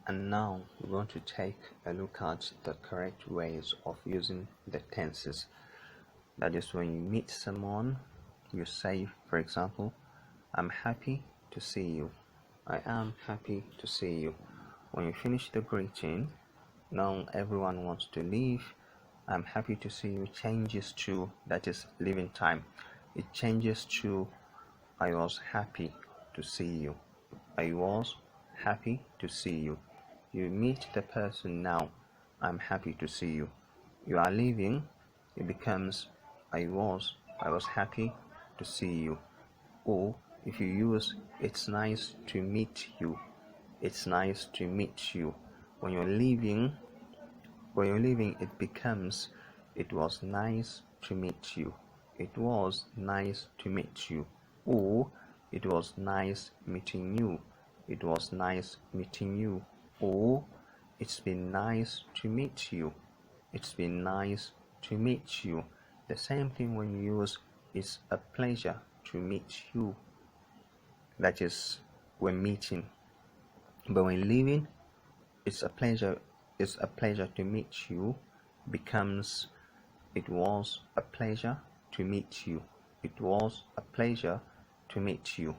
And now we're going to take a look at the correct ways of using the tenses. That is, when you meet someone, you say, for example, I'm happy to see you. I am happy to see you. When you finish the greeting, now everyone wants to leave. I'm happy to see you changes to, that is leaving time. It changes to I was happy to see you. I was happy to see you. You meet the person now. I'm happy to see you. You are leaving. It becomes I was happy to see you. Or if you use it's nice to meet you. It's nice to meet you. When you're leaving, it becomes it was nice to meet you. It was nice to meet you. Or it was nice meeting you. It was nice meeting you. Or it's been nice to meet you. It's been nice to meet you. The same thing when you use it's a pleasure to meet you. That is when meeting. But when leaving, it's a pleasure to meet you becomes it was a pleasure to meet you. It was a pleasure to meet you.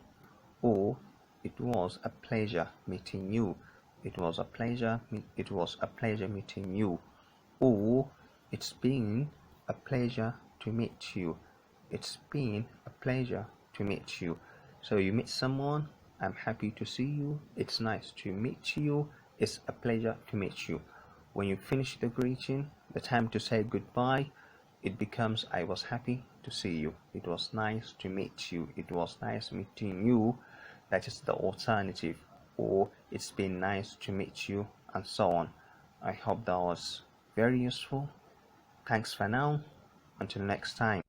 Or it was a pleasure meeting you. It was a pleasure meeting you. Or it's been a pleasure to meet you. It's been a pleasure to meet you. So you meet someone, I'm happy to see you. It's nice to meet you. It's a pleasure to meet you. When you finish the greeting, the time to say goodbye, it becomes I was happy to see you. It was nice to meet you. It was nice meeting you. That is the alternative. Or it's been nice to meet you, and so on. I hope that was very useful. Thanks for now. Until next time.